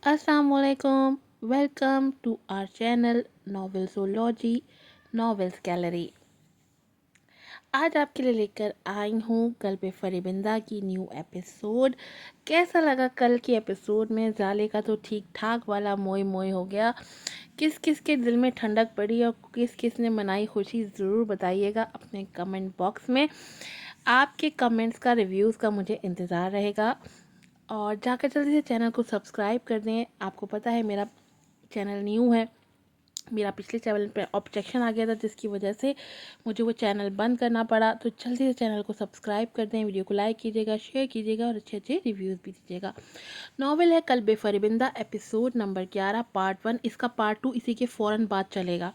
Assalamualaikum. Welcome to our channel Novelzology Novels Gallery. आज आपके लिए लेकर आई हूँ कल्ब फरिबिंदा की न्यू एपिसोड। कैसा लगा कल की एपिसोड में? जाले का तो ठीक ठाक वाला मोई मोई हो गया। किस किस के दिल में ठंडक पड़ी और किस किस ने मनाई खुशी, ज़रूर बताइएगा अपने कमेंट बॉक्स में। आपके कमेंट्स का, रिव्यूज़ का मुझे इंतज़ार रहेगा। और जाकर जल्दी से चैनल को सब्सक्राइब कर दें। आपको पता है मेरा चैनल न्यू है, मेरा पिछले चैनल पर ऑब्जेक्शन आ गया था जिसकी वजह से मुझे वो चैनल बंद करना पड़ा। तो जल्दी से चैनल को सब्सक्राइब कर दें, वीडियो को लाइक कीजिएगा, शेयर कीजिएगा और अच्छे अच्छे रिव्यूज़ भी दीजिएगा। नॉवल है कल्ब फरिबिंदा, एपिसोड नंबर 11, पार्ट 1। इसका पार्ट 2 इसी के फ़ौरन बाद चलेगा।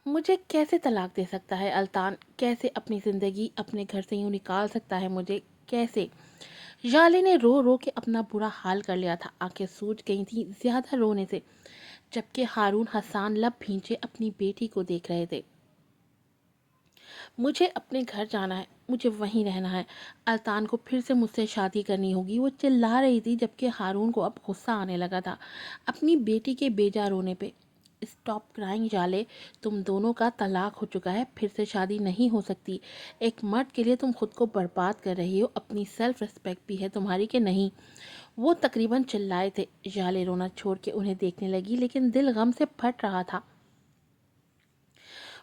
मुझे कैसे तलाक दे सकता है अल्तान? कैसे अपनी ज़िंदगी अपने घर से यूँ निकाल सकता है मुझे? कैसे? जाले ने रो रो के अपना बुरा हाल कर लिया था। आंखें सूज गई थी ज़्यादा रोने से, जबकि हारून हसान लब भींचे अपनी बेटी को देख रहे थे। मुझे अपने घर जाना है, मुझे वहीं रहना है। अल्तान को फिर से मुझसे शादी करनी होगी, वो चिल्ला रही थी, जबकि हारून को अब गुस्सा आने लगा था अपनी बेटी के बेजा रोने पे। स्टॉप क्राइंग जाले, तुम दोनों का तलाक हो चुका है, फिर से शादी नहीं हो सकती। एक मर्द के लिए तुम खुद को बर्बाद कर रही हो, अपनी सेल्फ रिस्पेक्ट भी है तुम्हारी कि नहीं? वो तकरीबन चिल्लाए थे। जाले रोना छोड़ के उन्हें देखने लगी, लेकिन दिल गम से फट रहा था।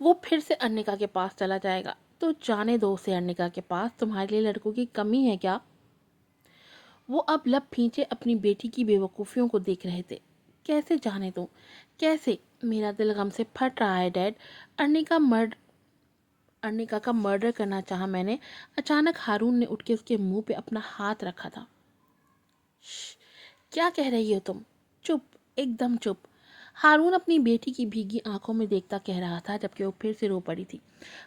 वो फिर से अर्निका के पास चला जाएगा तो जाने दो उसे। अर्निका के पास तुम्हारे लिए लड़कों की कमी है क्या? वो अब लब खींचे अपनी बेटी की बेवकूफ़ियों को देख रहे थे। कैसे जाने दो? कैसे? मेरा दिल गम से फट रहा है डैड। अर्निका मर्ड अर्निका का मर्डर करना चाहा मैंने। अचानक हारून ने उठ के उसके मुंह पे अपना हाथ रखा था। श्श, क्या कह रही हो तुम? चुप, एकदम चुप। हारून अपनी बेटी की भीगी आंखों में देखता कह रहा था, जबकि वो फिर से रो पड़ी थी।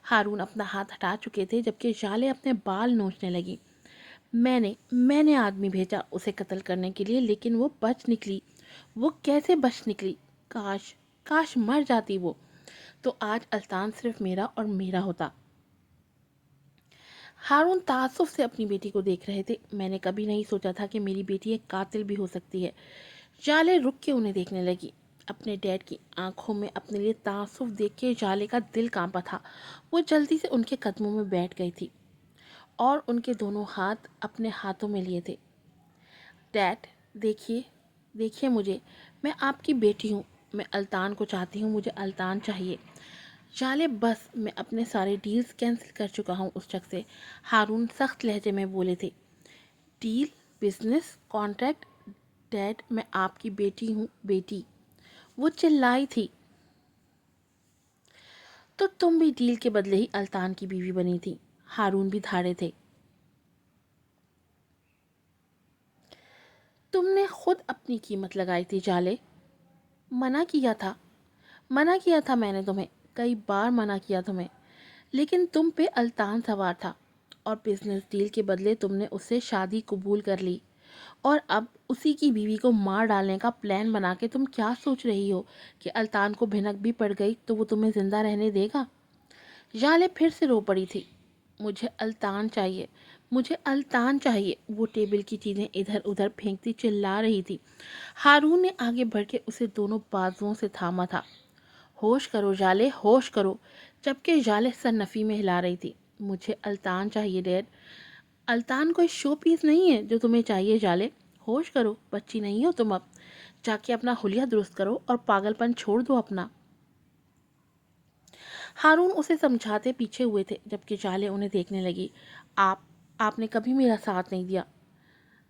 हारून अपना हाथ हटा चुके थे, जबकि जाले अपने बाल नोचने लगी। मैंने आदमी भेजा उसे कत्ल करने के लिए, लेकिन वो बच निकली। वो कैसे बच निकली? काश, काश मर जाती वो, तो आज अल्तान सिर्फ मेरा और मेरा होता। हारून तासुफ से अपनी बेटी को देख रहे थे। मैंने कभी नहीं सोचा था कि मेरी बेटी एक कातिल भी हो सकती है। जाले रुक के उन्हें देखने लगी। अपने डैड की आंखों में अपने लिए तासुफ देख के जाले का दिल कांपा था। वो जल्दी से उनके कदमों में बैठ गई थी और उनके दोनों हाथ अपने हाथों में लिए थे। डैड, देखिए, देखिए मुझे, मैं आपकी बेटी हूँ। मैं अल्तान को चाहती हूँ, मुझे अल्तान चाहिए। जाले, बस, मैं अपने सारे डील्स कैंसिल कर चुका हूँ उस शख्स से। हारून सख्त लहजे में बोले थे। डील? बिजनेस? कॉन्ट्रैक्ट? डैड, मैं आपकी बेटी हूँ, बेटी, वो चिल्लाई थी। तो तुम भी डील के बदले ही अल्तान की बीवी बनी थी। हारून भी धाड़े थे। तुमने खुद अपनी कीमत लगाई थी जाले। मना किया था, मना किया था मैंने तुम्हें, कई बार मना किया तुम्हें, लेकिन तुम पे अल्तान सवार था और बिजनेस डील के बदले तुमने उससे शादी कबूल कर ली। और अब उसी की बीवी को मार डालने का प्लान बना के तुम क्या सोच रही हो कि अल्तान को भिनक भी पड़ गई तो वो तुम्हें जिंदा रहने देगा? जाले फिर से रो पड़ी थी। मुझे अल्तान चाहिए, मुझे अल्तान चाहिए। वो टेबल की चीज़ें इधर उधर फेंकती चिल्ला रही थी। हारून ने आगे बढ़ के उसे दोनों बाजुओं से थामा था। होश करो जाले, होश करो। जबकि जाले सन्नफी में हिला रही थी। मुझे अल्तान चाहिए डैड। अल्तान कोई शो पीस नहीं है जो तुम्हें चाहिए जाले। होश करो, बच्ची नहीं हो तुम अब। जाके अपना हुलिया दुरुस्त करो और पागलपन छोड़ दो अपना। हारून उसे समझाते पीछे हुए थे, जबकि जाले उन्हें देखने लगी। आपने कभी मेरा साथ नहीं दिया।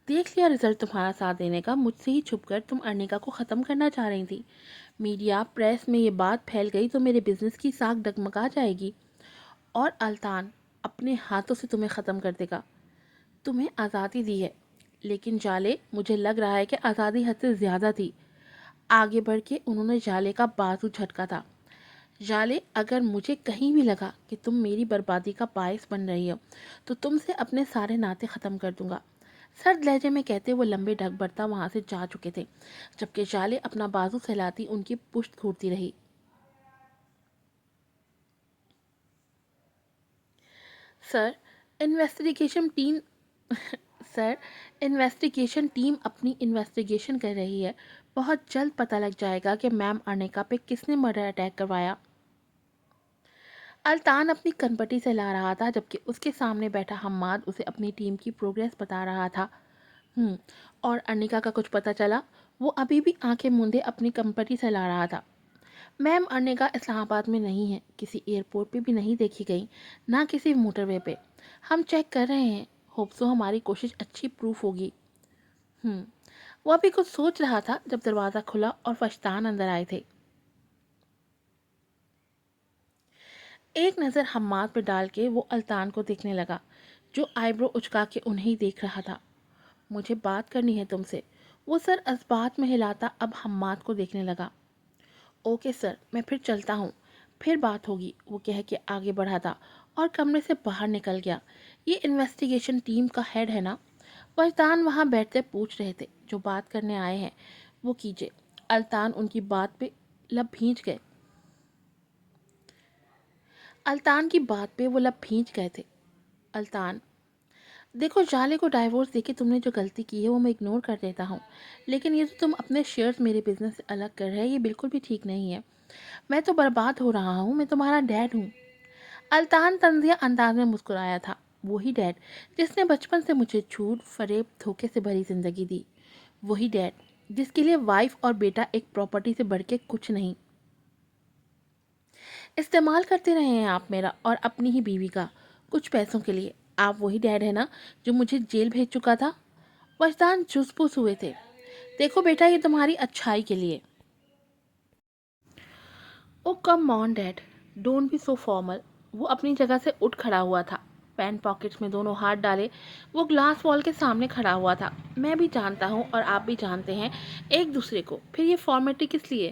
देख लिया रिजल्ट तुम्हारा साथ देने का। मुझसे ही छुपकर तुम अर्निका को ख़त्म करना चाह रही थी। मीडिया, प्रेस में ये बात फैल गई तो मेरे बिजनेस की साख डगमगा जाएगी और अल्तान अपने हाथों से तुम्हें ख़त्म कर देगा। तुम्हें आज़ादी दी है, लेकिन जाले, मुझे लग रहा है कि आज़ादी हद से ज़्यादा थी। आगे बढ़ के उन्होंने जाले का बाजू झटका था। जाले, अगर मुझे कहीं भी लगा कि तुम मेरी बर्बादी का बायस बन रही हो तो तुमसे अपने सारे नाते ख़त्म कर दूंगा। सर्द लहजे में कहते वो लंबे ढक बढ़ता वहाँ से जा चुके थे, जबकि जाले अपना बाजू फैलाती उनकी पुश्त घूरती रही। सर, इन्वेस्टिगेशन टीम سر، انویسٹیگیشن ٹیم اپنی انویسٹیگیشن کر رہی ہے. بہت جلد پتہ لگ جائے گا کہ میم ارنیکا پہ کس نے مرڈر اٹیک کروایا. الطان اپنی کنپٹی سے لا رہا تھا جبکہ اس کے سامنے بیٹھا حماد اسے اپنی ٹیم کی پروگریس بتا رہا تھا. اور ارنیکا کا کچھ پتہ چلا؟ وہ ابھی بھی آنکھیں مندے اپنی کنپٹی سے لا رہا تھا. میم ارنیکا اسلام آباد میں نہیں ہے، کسی ایئرپورٹ پہ بھی نہیں دیکھی گئی، نہ کسی موٹر وے پہ. ہم چیک کر رہے ہیں، ہوپ سو ہماری کوشش اچھی پروف ہوگی. وہ ابھی کچھ سوچ رہا تھا جب دروازہ کھلا اور فشتان اندر آئے تھے. ایک نظر حماد پہ ڈال کے وہ الطان کو دیکھنے لگا جو آئی برو اچکا کے انہیں دیکھ رہا تھا. مجھے بات کرنی ہے تم سے. وہ سر اسبات میں ہلاتا اب حماد کو دیکھنے لگا. اوکے سر، میں پھر چلتا ہوں، پھر بات ہوگی، وہ کہہ کے آگے بڑھا تھا اور کمرے سے باہر نکل گیا. یہ انویسٹیگیشن ٹیم کا ہیڈ ہے نا؟ وجدان وہاں بیٹھتے پوچھ رہے تھے. جو بات کرنے آئے ہیں وہ کیجئے. الطان ان کی بات پہ لب بھینچ گئے. الطان کی بات پہ وہ لب بھینچ گئے تھے. الطان: دیکھو، جالے کو ڈائیورس دے کے تم نے جو غلطی کی ہے وہ میں اگنور کر دیتا ہوں، لیکن یہ تو تم اپنے شیئرز میرے بزنس سے الگ کر رہے، یہ بالکل بھی ٹھیک نہیں ہے. میں تو برباد ہو رہا ہوں، میں تمہارا ڈیڈ ہوں. الطان طنزیہ انداز میں مسکرایا تھا. وہی ڈیڈ جس نے بچپن سے مجھے جھوٹ، فریب، دھوکے سے بھری زندگی دی. وہی ڈیڈ جس کے لیے وائف اور بیٹا ایک پراپرٹی سے بڑھ کے کچھ نہیں. استعمال کرتے رہے ہیں آپ میرا اور اپنی ہی بیوی کا کچھ پیسوں کے لیے. آپ وہی ڈیڈ ہے نا جو مجھے جیل بھیج چکا تھا؟ وجدان جھس پھس ہوئے تھے. دیکھو بیٹا، یہ تمہاری اچھائی کے لیے. Oh come on dad, don't be so formal. وہ اپنی جگہ سے اٹھ کھڑا ہوا تھا. پینٹ پاکٹس میں دونوں ہاتھ ڈالے وہ گلاس وال کے سامنے کھڑا ہوا تھا. میں بھی جانتا ہوں اور آپ بھی جانتے ہیں ایک دوسرے کو، پھر یہ فارمیلٹی کس لیے؟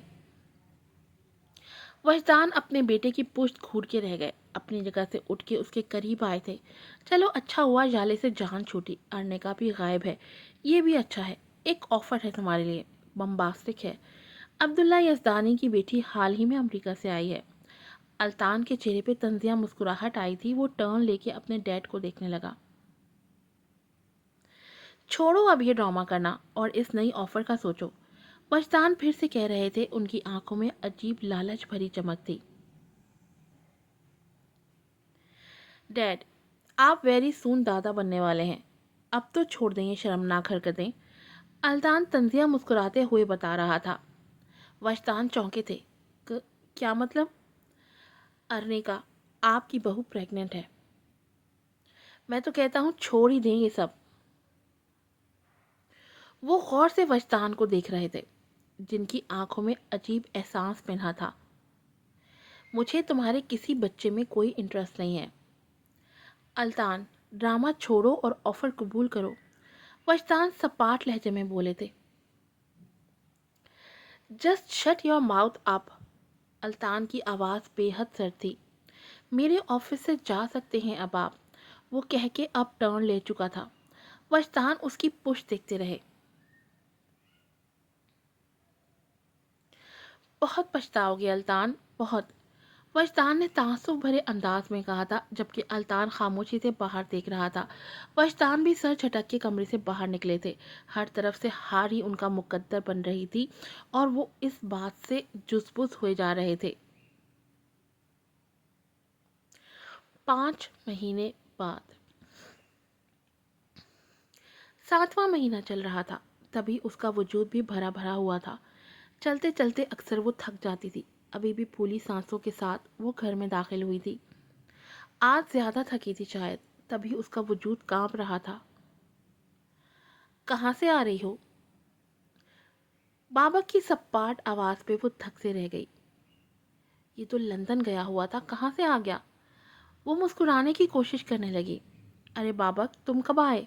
وجدان اپنے بیٹے کی پشت گھور کے رہ گئے. اپنی جگہ سے اٹھ کے اس کے قریب آئے تھے. چلو اچھا ہوا جالے سے جان چھوٹی. ارنیکا بھی غائب ہے، یہ بھی اچھا ہے. ایک آفر ہے تمہارے لیے، بمباسٹک ہے. عبداللہ یزدانی کی بیٹی حال ہی میں امریکہ سے آئی ہے. الطان کے چہرے پہ طنزیہ مسکراہٹ آئی تھی. وہ ٹرن لے کے اپنے ڈیڈ کو دیکھنے لگا. چھوڑو اب یہ ڈرامہ کرنا اور اس نئی آفر کا سوچو. وجدان پھر سے کہہ رہے تھے. ان کی آنکھوں میں عجیب لالچ بھری چمک تھی. ڈیڈ، آپ ویری سون دادا بننے والے ہیں. اب تو چھوڑ دیں یہ شرمناک حرکتیں. الطان طنزیہ مسکراتے ہوئے بتا رہا تھا. وجدان چونکے تھے. کیا مطلب؟ ارنیکا، آپ کی بہو پریگننٹ ہے. میں تو کہتا ہوں چھوڑ ہی دیں یہ سب. وہ غور سے وجدان کو دیکھ رہے تھے جن کی آنکھوں میں عجیب احساس پنہا تھا. مجھے تمہارے کسی بچے میں کوئی انٹرسٹ نہیں ہے. الطان، ڈرامہ چھوڑو اور آفر قبول کرو. وجدان سپاٹ لہجے میں بولے تھے. جسٹ شٹ یور ماؤتھ اپ. الطان کی آواز بے حد سرد تھی. میرے آفس سے جا سکتے ہیں اب آپ. وہ کہہ کے اب ٹرن لے چکا تھا. وجدان اس کی پشت دیکھتے رہے. بہت پچھتاؤ گے الطان، بہت. وجدان نے تعصب بھرے انداز میں کہا تھا جبکہ الطان خاموشی سے باہر دیکھ رہا تھا. وجدان بھی سر جھٹک کے کمرے سے باہر نکلے تھے. ہر طرف سے ہار ہی ان کا مقدر بن رہی تھی اور وہ اس بات سے جزبز ہوئے جا رہے تھے. 5 مہینے بعد 7واں مہینہ چل رہا تھا. تبھی اس کا وجود بھی بھرا بھرا ہوا تھا. چلتے چلتے اکثر وہ تھک جاتی تھی. ابھی بھی پھولی سانسوں کے ساتھ وہ گھر میں داخل ہوئی تھی. آج زیادہ تھکی تھی شاید، تبھی اس کا وجود کانپ رہا تھا. کہاں سے آ رہی ہو؟ بابا کی سپاٹ آواز پہ وہ تھک سے رہ گئی. یہ تو لندن گیا ہوا تھا، کہاں سے آ گیا؟ وہ مسکرانے کی کوشش کرنے لگی. ارے بابک، تم کب آئے؟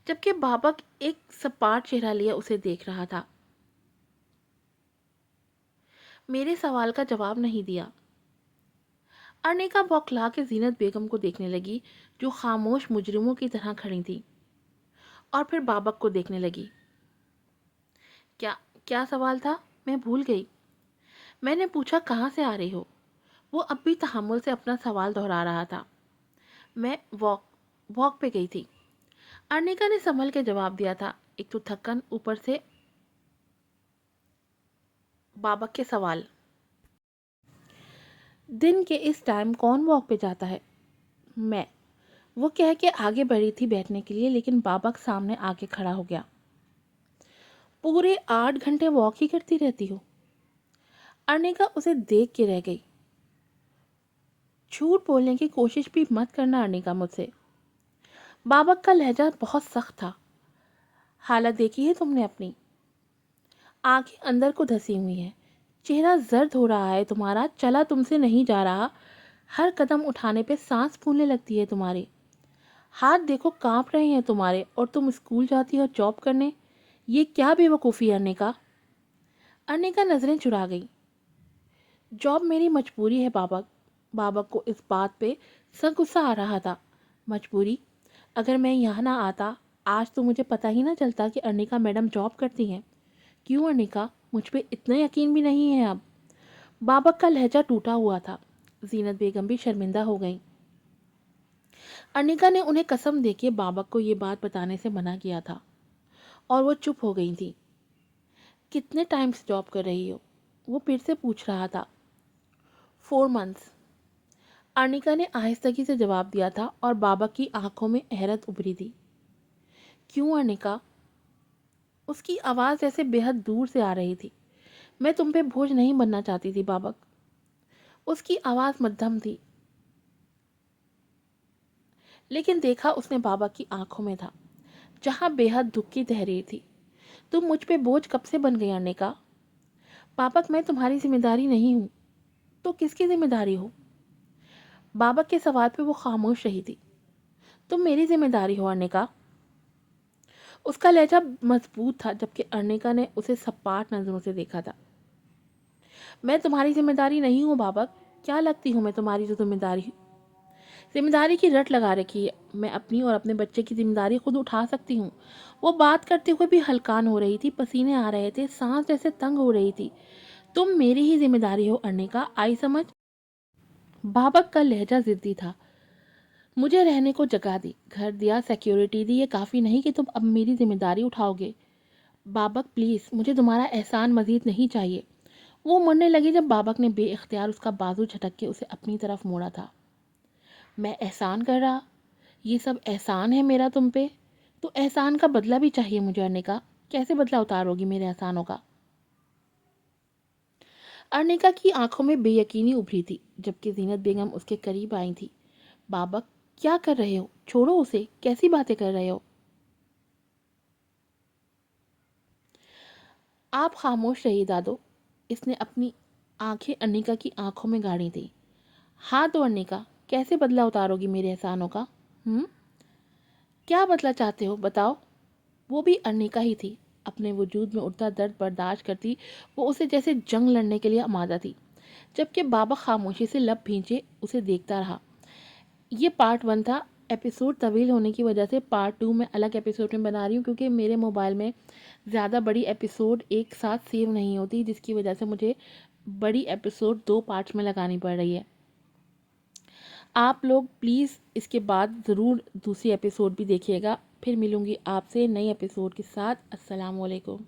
جبکہ بابک ایک سپاٹ چہرہ لیے اسے دیکھ رہا تھا. میرے سوال کا جواب نہیں دیا. ارنیکا بوکھلا کے زینت بیگم کو دیکھنے لگی جو خاموش مجرموں کی طرح کھڑی تھی اور پھر بابک کو دیکھنے لگی. کیا سوال تھا؟ میں بھول گئی. میں نے پوچھا کہاں سے آ رہی ہو. وہ اب بھی تحمل سے اپنا سوال دہرا رہا تھا. میں واک پہ گئی تھی. अर्निका ने संभल के जवाब दिया था, एक तो थकन, ऊपर से बाबक के सवाल। दिन के इस टाइम कौन वॉक पे जाता है? मैं। वो कह के आगे बढ़ी थी बैठने के लिए, लेकिन बाबक सामने आके खड़ा हो गया। पूरे 8 घंटे वॉक ही करती रहती हो? अर्निका उसे देख के रह गई। झूठ बोलने की कोशिश भी मत करना अर्निका मुझसे। बाबक का लहजा बहुत सख्त था। हालत देखी है तुमने अपनी? आंखें अंदर को धसी हुई हैं, चेहरा जर्द हो रहा है तुम्हारा, चला तुमसे नहीं जा रहा, हर कदम उठाने पे सांस फूलने लगती है तुम्हारी, हाथ देखो कांप रहे हैं तुम्हारे, और तुम स्कूल जाती हो जॉब करने। ये क्या बेवकूफ़ी अर्निका? अर्निका नज़रें चुरा गई। जॉब मेरी मजबूरी है बाबक। बाबक को इस बात पे सख्त गुस्सा आ रहा था। मजबूरी? अगर मैं यहाँ ना आता आज तो मुझे पता ही ना चलता कि अर्निका मैडम जॉब करती हैं। क्यों अर्निका, मुझ पे इतना यकीन भी नहीं है अब? बाबक का लहजा टूटा हुआ था। जीनत बेगम भी शर्मिंदा हो गई। अर्निका ने उन्हें कसम देके बाबक को ये बात बताने से मना किया था और वो चुप हो गई थी। कितने टाइम से जॉब कर रही हो? वो फिर से पूछ रहा था। 4 मंथ्स। अर्निका ने आहिस्तगी से जवाब दिया था और बाबक की आंखों में हैरत उभरी थी। क्यों अर्निका? उसकी आवाज़ ऐसे बेहद दूर से आ रही थी। मैं तुम पे बोझ नहीं बनना चाहती थी बाबक। उसकी आवाज़ मध्यम थी, लेकिन देखा उसने बाबक की आंखों में था जहाँ बेहद दुख की तहरीर थी। तुम मुझ पे बोझ कब से बन गई अर्निका? बाबक मैं तुम्हारी जिम्मेदारी नहीं हूँ तो किसकी जिम्मेदारी हो? बाबक के सवाल पे वो खामोश रही थी। तुम मेरी जिम्मेदारी हो अर्निका। उसका लहजा मजबूत था, जबकि अर्निका ने उसे सपाट नजरों से देखा था। मैं तुम्हारी जिम्मेदारी नहीं हूँ बाबक। क्या लगती हूँ मैं तुम्हारी? जो जिम्मेदारी की रट लगा रखी है। मैं अपनी और अपने बच्चे की जिम्मेदारी खुद उठा सकती हूँ। वो बात करते हुए भी हलकान हो रही थी, पसीने आ रहे थे, सांस जैसे तंग हो रही थी। तुम मेरी ही जिम्मेदारी हो अर्निका, आई समझ? बाबक का लहजा जिद्दी था। मुझे रहने को जगह दी, घर दिया, सिक्योरिटी दी, ये काफ़ी नहीं कि तुम अब मेरी जिम्मेदारी उठाओगे? बाबक प्लीज़, मुझे तुम्हारा एहसान मज़ीद नहीं चाहिए। वो मुड़ने लगी जब बाबक ने बेइख्तियार उसका बाजू झटक के उसे अपनी तरफ मोड़ा था। मैं एहसान कर रहा? ये सब एहसान है मेरा तुम पे? तो एहसान का बदला भी चाहिए मुझे अर्निका। कैसे बदला उतारोगी मेरे एहसानों का? अर्निका की आंखों में बेयकीनी उभरी थी, जबकि जीनत बेगम उसके करीब आई थी। बाबक क्या कर रहे हो? छोड़ो उसे, कैसी बातें कर रहे हो? आप खामोश रहिए दादो। इसने अपनी आंखें अर्निका की आंखों में गाड़ी थी। हाँ तो अर्निका, कैसे बदला उतारोगी मेरे एहसानों का? क्या बदला चाहते हो बताओ? वो भी अर्निका ही थी। अपने वजूद में उठता दर्द बर्दाश्त करती वो उसे जैसे जंग लड़ने के लिए आमादा थी। जबकि बाबा खामोशी से लब भींचे उसे देखता रहा। ये पार्ट 1 था। एपिसोड तवील होने की वजह से पार्ट 2 मैं अलग एपिसोड में बना रही हूँ, क्योंकि मेरे मोबाइल में ज़्यादा बड़ी एपिसोड एक साथ सेव नहीं होती, जिसकी वजह से मुझे बड़ी एपिसोड 2 पार्ट्स में लगानी पड़ रही है। आप लोग प्लीज़ इसके बाद ज़रूर दूसरी एपिसोड भी देखिएगा। फिर मिलूँगी आपसे नई एपिसोड के साथ। अस्सलाम वालेकुम।